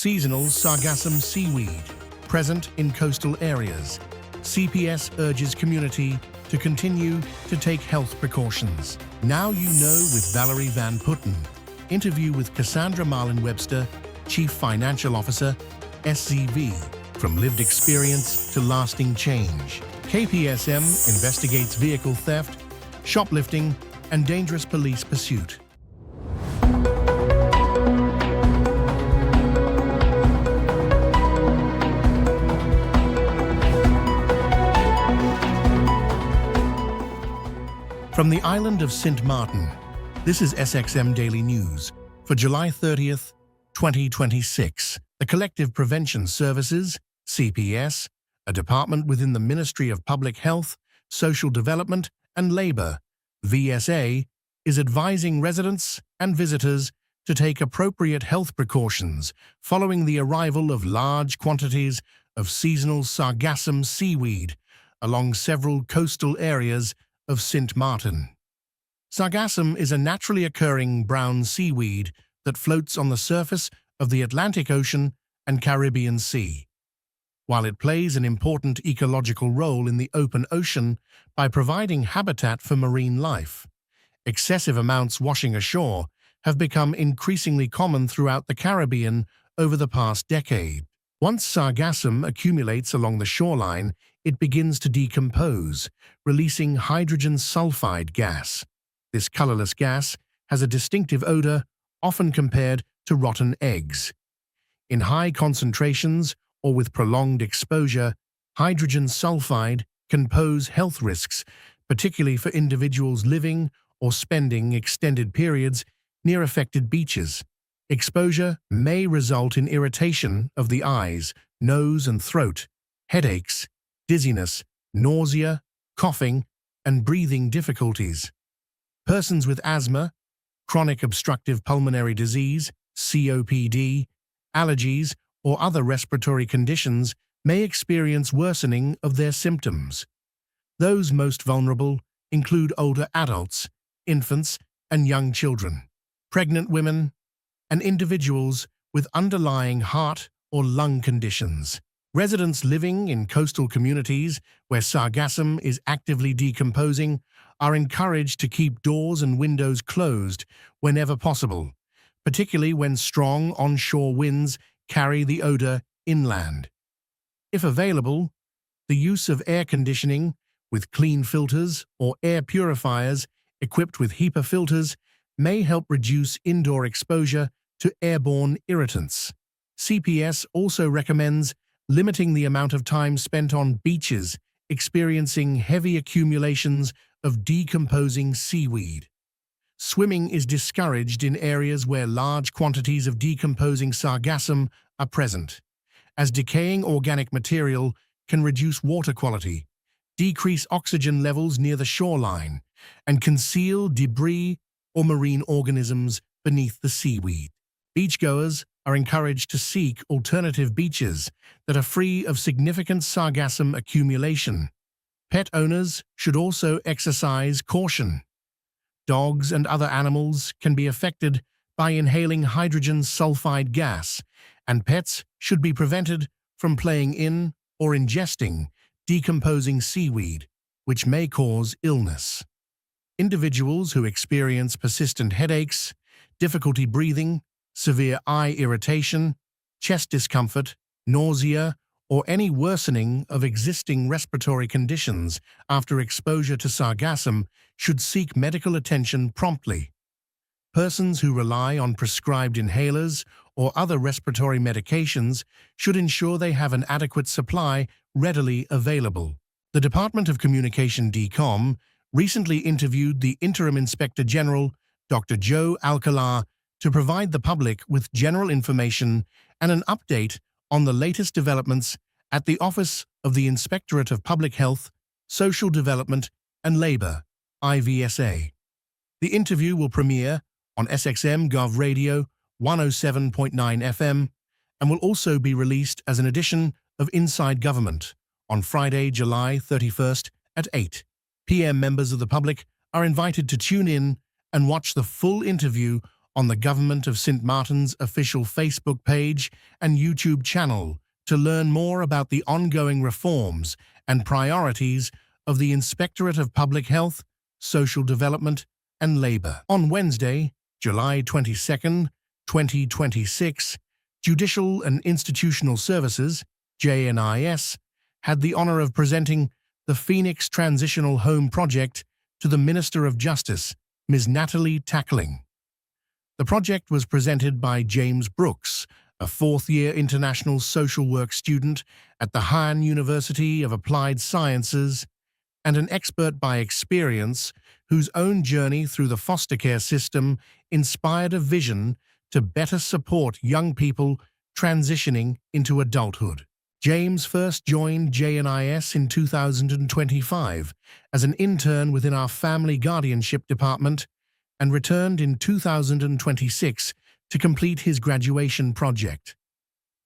Seasonal sargassum seaweed, present in coastal areas. CPS urges community to continue to take health precautions. Now you know with Valerie Van Putten. Interview with Cassandra Marlin-Webster, Chief Financial Officer, SZV. From lived experience to lasting change. KPSM investigates vehicle theft, shoplifting, and dangerous police pursuit. From the island of Sint Maarten, this is SXM Daily News for July 30th, 2026. The Collective Prevention Services, CPS, a department within the Ministry of Public Health, Social Development and Labour, VSA, is advising residents and visitors to take appropriate health precautions following the arrival of large quantities of seasonal sargassum seaweed along several coastal areas of Sint Maarten. Sargassum is a naturally occurring brown seaweed that floats on the surface of the Atlantic Ocean and Caribbean Sea. While it plays an important ecological role in the open ocean by providing habitat for marine life, excessive amounts washing ashore have become increasingly common throughout the Caribbean over the past decade. Once sargassum accumulates along the shoreline, it begins to decompose, releasing hydrogen sulfide gas. This colorless gas has a distinctive odor, often compared to rotten eggs. In high concentrations or with prolonged exposure, hydrogen sulfide can pose health risks, particularly for individuals living or spending extended periods near affected beaches. Exposure may result in irritation of the eyes, nose and throat, headaches, dizziness, nausea, coughing, and breathing difficulties. Persons with asthma, chronic obstructive pulmonary disease, COPD, allergies, or other respiratory conditions may experience worsening of their symptoms. Those most vulnerable include older adults, infants, and young children, pregnant women, and individuals with underlying heart or lung conditions. Residents living in coastal communities where sargassum is actively decomposing are encouraged to keep doors and windows closed whenever possible, particularly when strong onshore winds carry the odor inland. If available, the use of air conditioning with clean filters or air purifiers equipped with HEPA filters may help reduce indoor exposure to airborne irritants. CPS also recommends limiting the amount of time spent on beaches experiencing heavy accumulations of decomposing seaweed. Swimming is discouraged in areas where large quantities of decomposing sargassum are present, as decaying organic material can reduce water quality, decrease oxygen levels near the shoreline, and conceal debris or marine organisms beneath the seaweed. Beachgoers are encouraged to seek alternative beaches that are free of significant sargassum accumulation. Pet owners should also exercise caution. Dogs and other animals can be affected by inhaling hydrogen sulfide gas, and pets should be prevented from playing in or ingesting decomposing seaweed, which may cause illness. Individuals who experience persistent headaches, difficulty breathing, severe eye irritation, chest discomfort, nausea, or any worsening of existing respiratory conditions after exposure to sargassum should seek medical attention promptly. Persons who rely on prescribed inhalers or other respiratory medications should ensure they have an adequate supply readily available. The Department of Communication DCOM recently interviewed the Interim Inspector General, Dr. Joe Alcala, to provide the public with general information and an update on the latest developments at the Office of the Inspectorate of Public Health, Social Development and Labour, IVSA. The interview will premiere on SXM Gov Radio 107.9 FM and will also be released as an edition of Inside Government on Friday, July 31st at 8 p.m. Members of the public are invited to tune in and watch the full interview on the Government of St. Martin's official Facebook page and YouTube channel to learn more about the ongoing reforms and priorities of the Inspectorate of Public Health, Social Development and Labour. On Wednesday, July 22, 2026, Judicial and Institutional Services, JNIS, had the honour of presenting the Phoenix Transitional Home Project to the Minister of Justice, Ms. Natalie Tackling. The project was presented by James Brooks, a fourth-year international social work student at the Hahn University of Applied Sciences and an expert by experience whose own journey through the foster care system inspired a vision to better support young people transitioning into adulthood. James first joined JNIS in 2025 as an intern within our Family Guardianship Department and returned in 2026 to complete his graduation project.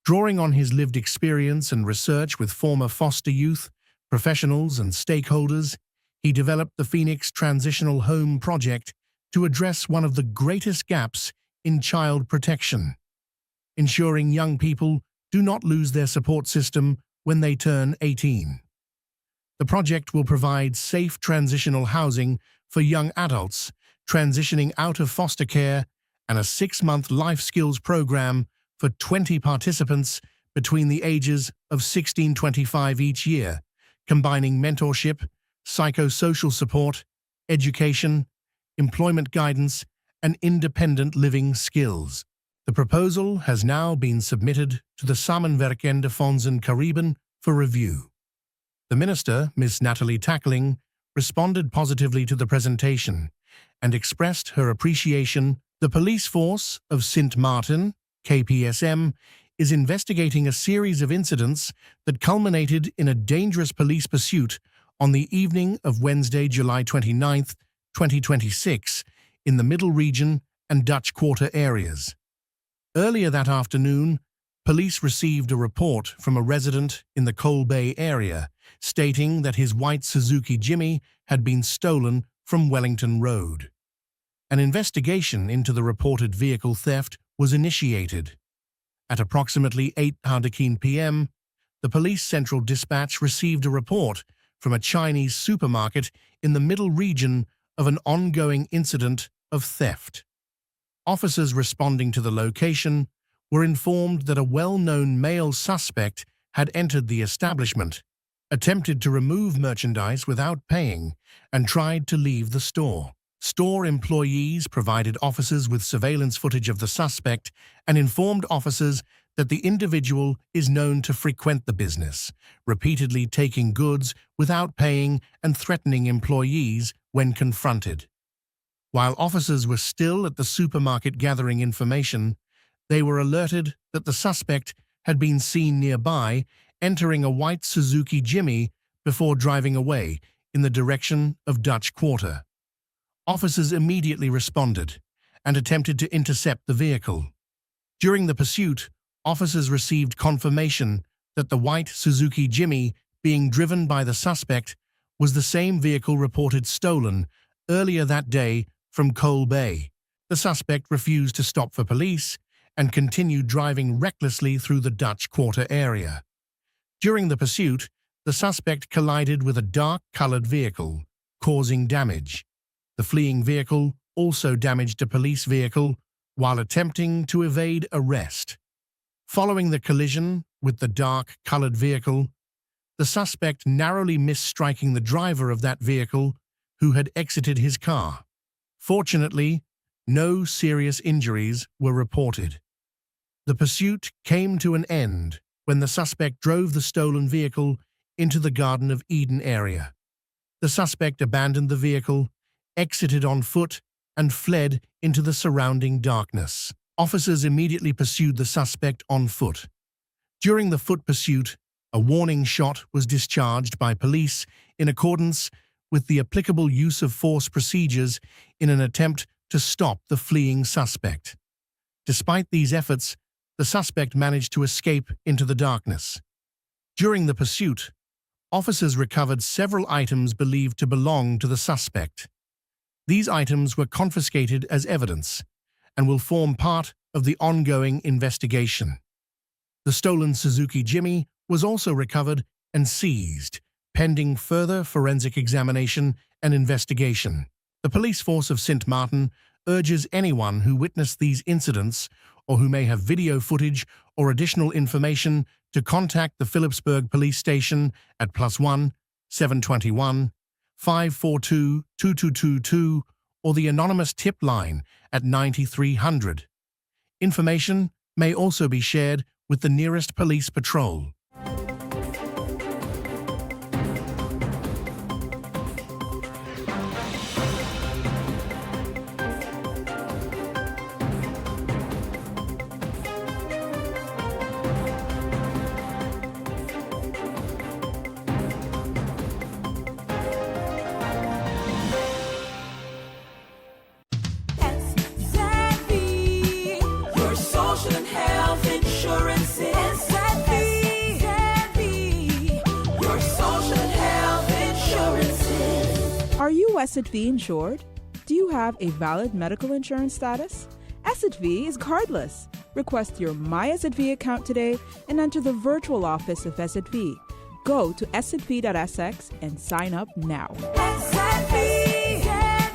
Drawing on his lived experience and research with former foster youth, professionals and stakeholders, he developed the Phoenix Transitional Home Project to address one of the greatest gaps in child protection, ensuring young people do not lose their support system when they turn 18. The project will provide safe transitional housing for young adults transitioning out of foster care and a 6-month life skills program for 20 participants between the ages of 16 and 25 each year, combining mentorship, psychosocial support, education, employment guidance, and independent living skills. The proposal has now been submitted to the Samenwerkende Fondsen Cariben for review. The Minister, Ms. Natalie Tackling, responded positively to the presentation and expressed her appreciation. The Police Force of St. Martin, KPSM, is investigating a series of incidents that culminated in a dangerous police pursuit on the evening of Wednesday, July 29, 2026, in the Middle Region and Dutch Quarter areas. Earlier that afternoon, police received a report from a resident in the Coal Bay area stating that his white Suzuki Jimmy had been stolen from Wellington Road. An investigation into the reported vehicle theft was initiated. At approximately 8:00 p.m., the Police Central Dispatch received a report from a Chinese supermarket in the Middle Region of an ongoing incident of theft. Officers responding to the location were informed that a well-known male suspect had entered the establishment, attempted to remove merchandise without paying, and tried to leave the store. Store employees provided officers with surveillance footage of the suspect and informed officers that the individual is known to frequent the business, repeatedly taking goods without paying and threatening employees when confronted. While officers were still at the supermarket gathering information, they were alerted that the suspect had been seen nearby entering a white Suzuki Jimmy before driving away in the direction of Dutch Quarter. Officers immediately responded and attempted to intercept the vehicle. During the pursuit, officers received confirmation that the white Suzuki Jimmy being driven by the suspect was the same vehicle reported stolen earlier that day from Coal Bay. The suspect refused to stop for police and continued driving recklessly through the Dutch Quarter area. During the pursuit, the suspect collided with a dark-colored vehicle, causing damage. The fleeing vehicle also damaged a police vehicle while attempting to evade arrest. Following the collision with the dark-colored vehicle, the suspect narrowly missed striking the driver of that vehicle, who had exited his car. Fortunately, no serious injuries were reported. The pursuit came to an end when the suspect drove the stolen vehicle into the Garden of Eden area. The suspect abandoned the vehicle, exited on foot, and fled into the surrounding darkness. Officers immediately pursued the suspect on foot. During the foot pursuit, a warning shot was discharged by police in accordance with the applicable use of force procedures in an attempt to stop the fleeing suspect. Despite these efforts, the suspect managed to escape into the darkness. During the pursuit, officers recovered several items believed to belong to the suspect. These items were confiscated as evidence, and will form part of the ongoing investigation. The stolen Suzuki Jimmy was also recovered and seized, pending further forensic examination and investigation. The police force of St. Martin urges anyone who witnessed these incidents or who may have video footage or additional information to contact the Phillipsburg Police Station at +1 721 542 2222 or the anonymous tip line at 9300. Information may also be shared with the nearest police patrol. Are you SXM insured? Do you have a valid medical insurance status? SXM is cardless. Request your My SXM account today and enter the virtual office of SXM. Go to sxv.sx and sign up now. SXM,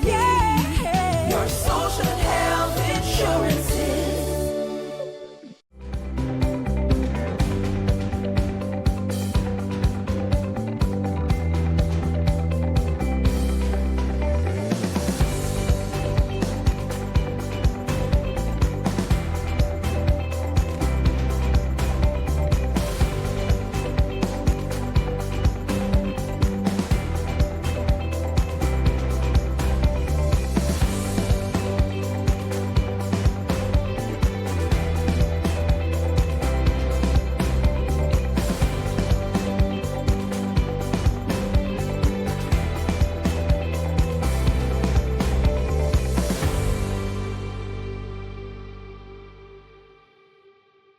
yeah. Your social and health insurances.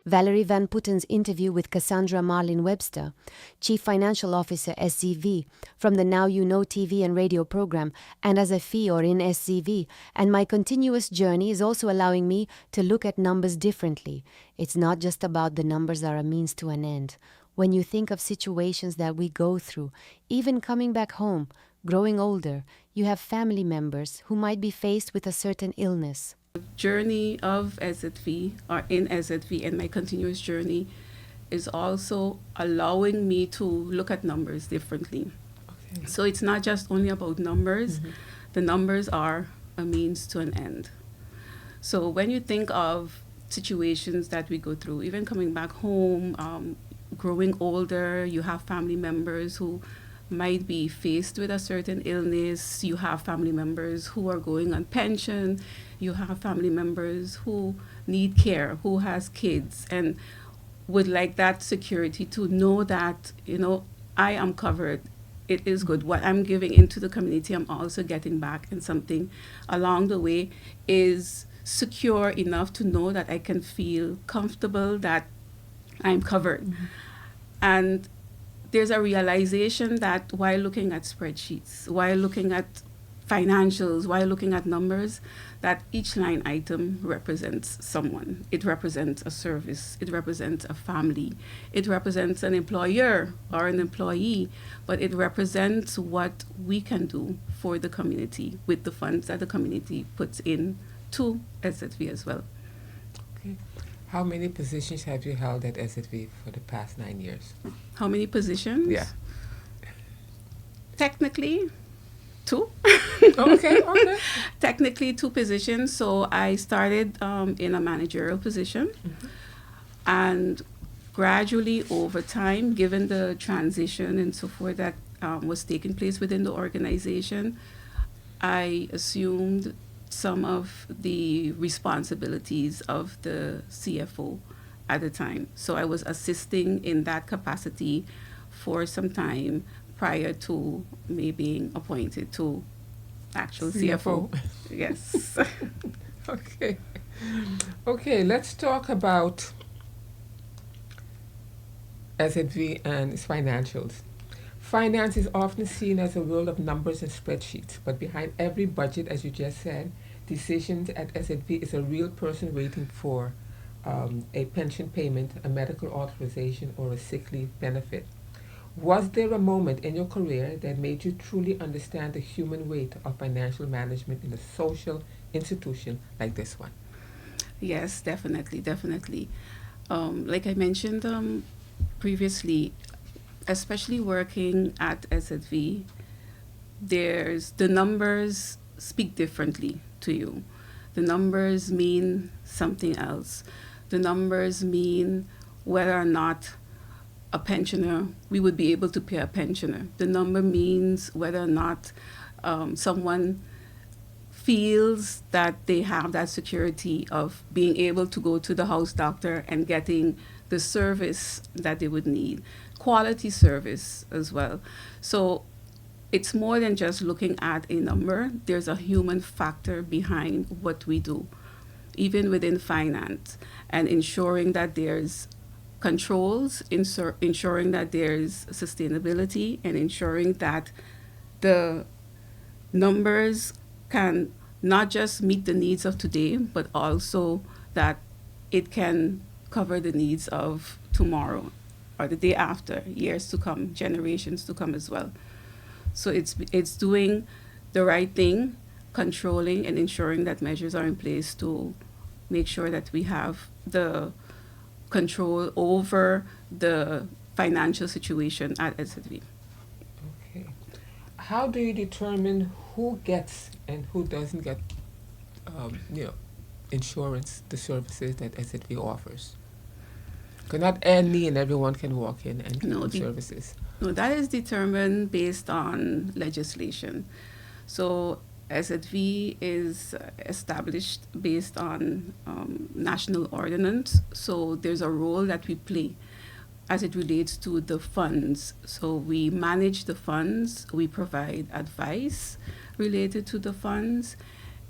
Valerie Van Putten's interview with Cassandra Marlin Webster, Chief Financial Officer SCV, from the Now You Know TV and radio program, and as a fee or in SCV, and my continuous journey is also allowing me to look at numbers differently. It's not just about the numbers are a means to an end. When you think of situations that we go through, even coming back home, growing older, you have family members who might be faced with a certain illness. Journey of SZV or in SZV and my continuous journey is also allowing me to look at numbers differently. Okay. So it's not just only about numbers. Mm-hmm. The numbers are a means to an end. So when you think of situations that we go through, even coming back home, growing older, you have family members who might be faced with a certain illness. You have family members who are going on pension. You have family members who need care, who has kids, and would like that security to know that, I am covered. It is good. What I'm giving into the community, I'm also getting back, and something along the way is secure enough to know that I can feel comfortable that I'm covered. Mm-hmm. And there's a realization that while looking at spreadsheets, while looking at financials, while looking at numbers, that each line item represents someone. It represents a service. It represents a family. It represents an employer or an employee, but it represents what we can do for the community with the funds that the community puts in to SZV as well. Okay. How many positions have you held at SZV for the past 9 years? How many positions? Yeah. Technically, 2. Okay. Technically 2 positions. So I started in a managerial position. Mm-hmm. And gradually over time, given the transition and so forth that was taking place within the organization, I assumed some of the responsibilities of the CFO at the time. So I was assisting in that capacity for some time prior to me being appointed to actual CFO. Yes. Okay, let's talk about SZV and its financials. Finance is often seen as a world of numbers and spreadsheets, but behind every budget, as you just said, decisions at SZV is a real person waiting for a pension payment, a medical authorization, or a sick leave benefit. Was there a moment in your career that made you truly understand the human weight of financial management in a social institution like this one? Yes, definitely, definitely. Like I mentioned previously, especially working at SZV, the numbers speak differently to you. The numbers mean something else. The numbers mean whether or not a pensioner, we would be able to pay a pensioner. The number means whether or not someone feels that they have that security of being able to go to the house doctor and getting the service that they would need, quality service as well. So it's more than just looking at a number. There's a human factor behind what we do, even within finance, and ensuring that there's controls, ensuring that there's sustainability, and ensuring that the numbers can not just meet the needs of today, but also that it can cover the needs of tomorrow or the day after, years to come, generations to come as well. So it's doing the right thing, controlling and ensuring that measures are in place to make sure that we have the control over the financial situation at SZV. Okay. How do you determine who gets and who doesn't get, insurance, the services that SZV offers? Because not any and everyone can walk in and get services. No, that is determined based on legislation. So SZV is established based on national ordinance. So there's a role that we play as it relates to the funds. So we manage the funds, we provide advice related to the funds,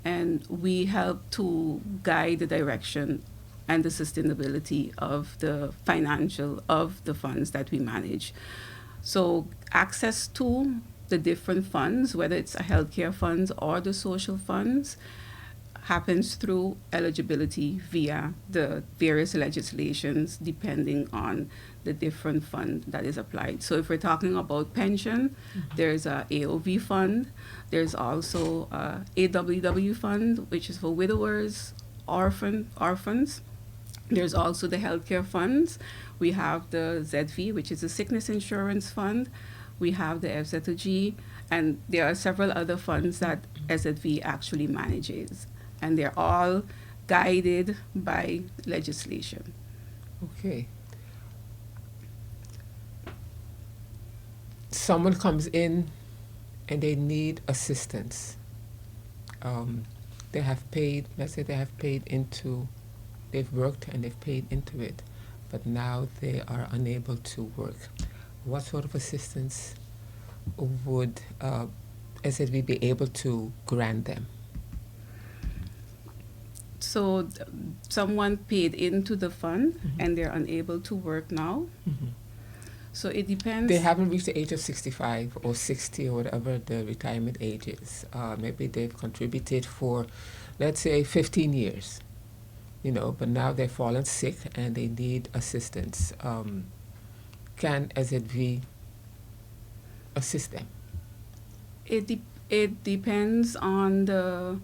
and we help to guide the direction and the sustainability of the financial of the funds that we manage. So access to the different funds, whether it's a healthcare funds or the social funds, happens through eligibility via the various legislations depending on the different fund that is applied. So if we're talking about pension, there's a AOV fund. There's also a AWW fund, which is for widowers, orphans. There's also the healthcare funds. We have the ZV, which is a sickness insurance fund. We have the FZOG, and there are several other funds that SZV actually manages, and they're all guided by legislation. Okay. Someone comes in and they need assistance. They have paid, let's say they've worked and they've paid into it, but now they are unable to work. What sort of assistance would SZV be able to grant them? So someone paid into the fund and they're unable to work now. So it depends. They haven't reached the age of 65 or 60 or whatever the retirement age is. Maybe they've contributed for, let's say, 15 years, but now they've fallen sick and they need assistance. Can SZV assist them? It depends on the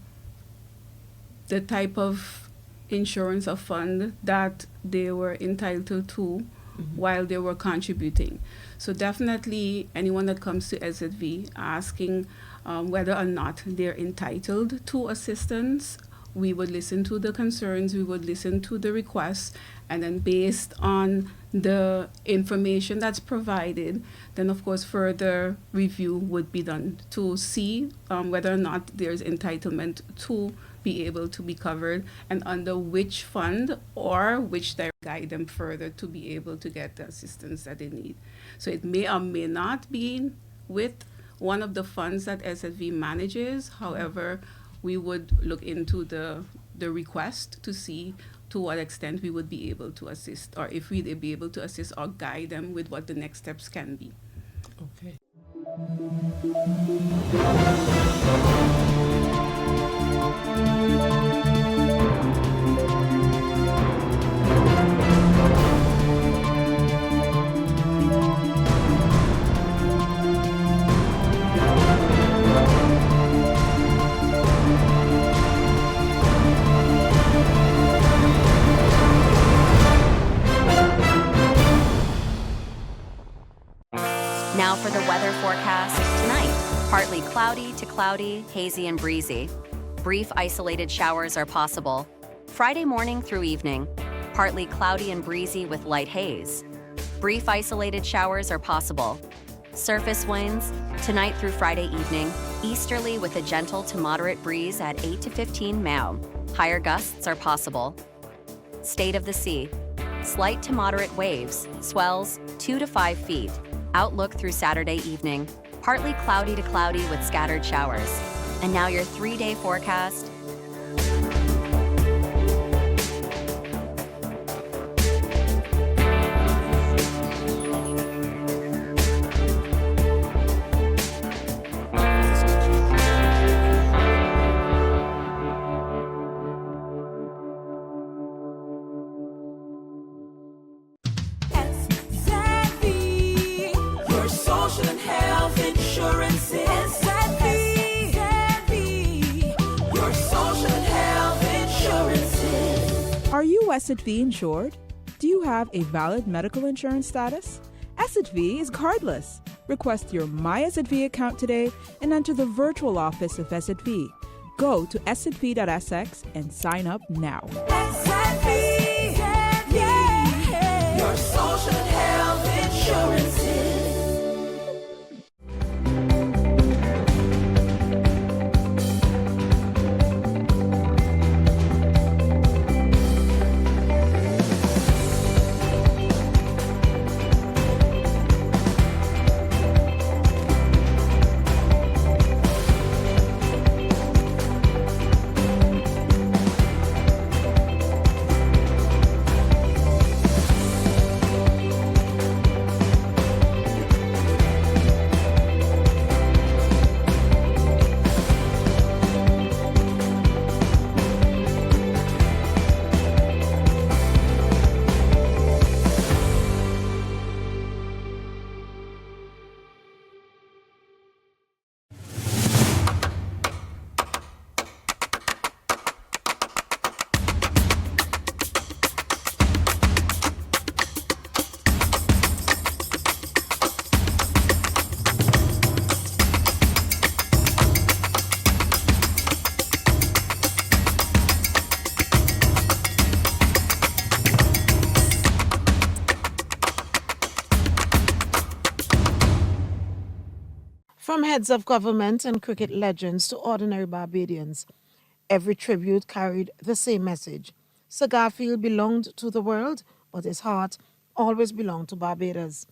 type of insurance or fund that they were entitled to while they were contributing. So definitely anyone that comes to SZV asking whether or not they're entitled to assistance, we would listen to the concerns, we would listen to the requests, and then based on the information that's provided, then of course further review would be done to see whether or not there's entitlement to be able to be covered and under which fund or which they guide them further to be able to get the assistance that they need. So it may or may not be with one of the funds that SZV manages. However, we would look into the request to see to what extent we would be able to assist, or if we'd be able to assist or guide them with what the next steps can be. Okay. Now for the weather forecast. Tonight, partly cloudy to cloudy, hazy and breezy. Brief isolated showers are possible. Friday morning through evening, partly cloudy and breezy with light haze. Brief isolated showers are possible. Surface winds, tonight through Friday evening, easterly with a gentle to moderate breeze at 8 to 15 mph. Higher gusts are possible. State of the sea. Slight to moderate waves, swells 2 to 5 feet. Outlook through Saturday evening, partly cloudy to cloudy with scattered showers. And now your 3-day forecast. Your social and health insurance is your social and health insurances. Are you SXM insured? Do you have a valid medical insurance status? SXM is cardless. Request your My SXM account today and enter the virtual office of SXM. Go to sxv.sx and sign up now. Your social and health insurances. From heads of government and cricket legends to ordinary Barbadians, every tribute carried the same message. Sir Garfield belonged to the world, but his heart always belonged to Barbados.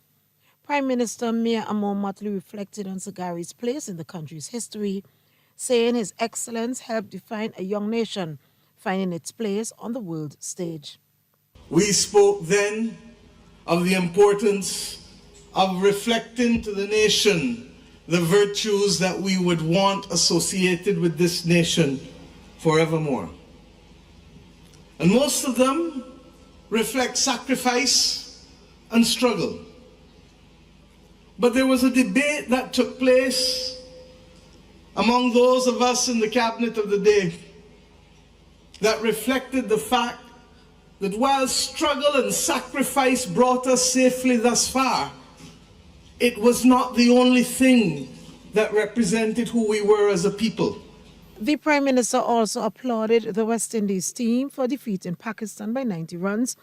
Prime Minister Mia Amor Motley reflected on Sir Gary's place in the country's history, saying his excellence helped define a young nation, finding its place on the world stage. We spoke then of the importance of reflecting to the nation the virtues that we would want associated with this nation forevermore. And most of them reflect sacrifice and struggle. But there was a debate that took place among those of us in the cabinet of the day that reflected the fact that while struggle and sacrifice brought us safely thus far, it was not the only thing that represented who we were as a people. The Prime Minister also applauded the West Indies team for defeating Pakistan by 90 runs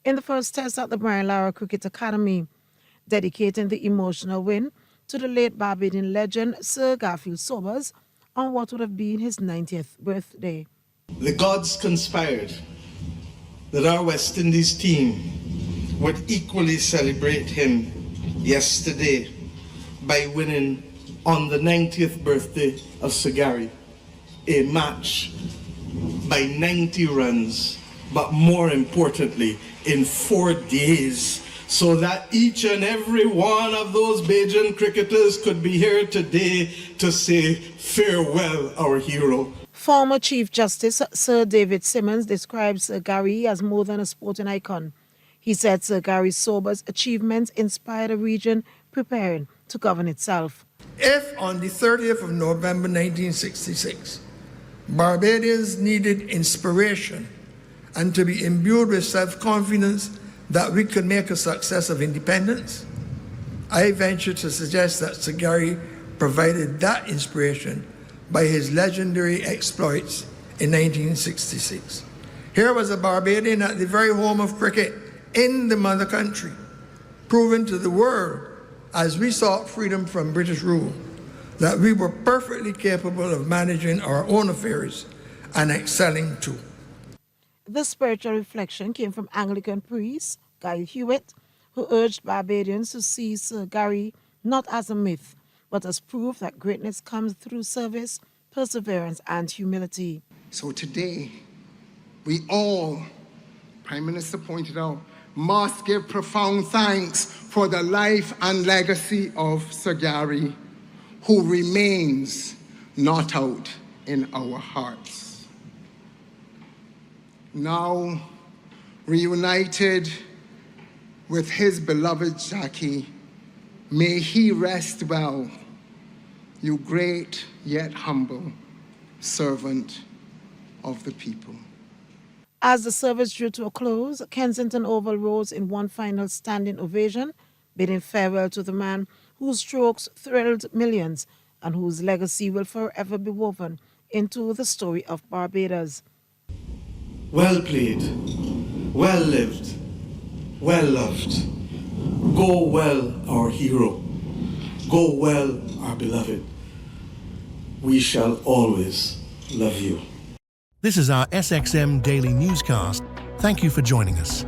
in the first test at the Brian Lara Cricket Academy, dedicating the emotional win to the late Barbadian legend Sir Garfield Sobers on what would have been his 90th birthday. The gods conspired that our West Indies team would equally celebrate him yesterday by winning on the 90th birthday of Sir Gary a match by 90 runs, but more importantly in 4 days, so that each and every one of those Bajan cricketers could be here today to say farewell, our hero. Former Chief Justice Sir David Simmons describes Sir Gary as more than a sporting icon. He said Sir Gary Sobers' achievements inspired a region preparing to govern itself. If on the 30th of November 1966, Barbadians needed inspiration and to be imbued with self-confidence that we could make a success of independence, I venture to suggest that Sir Gary provided that inspiration by his legendary exploits in 1966. Here was a Barbadian at the very home of cricket in the mother country, proving to the world, as we sought freedom from British rule, that we were perfectly capable of managing our own affairs and excelling too. This spiritual reflection came from Anglican priest Guy Hewitt, who urged Barbadians to see Sir Gary not as a myth, but as proof that greatness comes through service, perseverance, and humility. So today, we all, Prime Minister pointed out, must give profound thanks for the life and legacy of Sir Gary, who remains not out in our hearts. Now, reunited with his beloved Jackie, may he rest well, you great yet humble servant of the people. As the service drew to a close, Kensington Oval rose in one final standing ovation, bidding farewell to the man whose strokes thrilled millions and whose legacy will forever be woven into the story of Barbados. Well played, well lived, well loved. Go well, our hero. Go well, our beloved. We shall always love you. This is our SXM Daily Newscast. Thank you for joining us.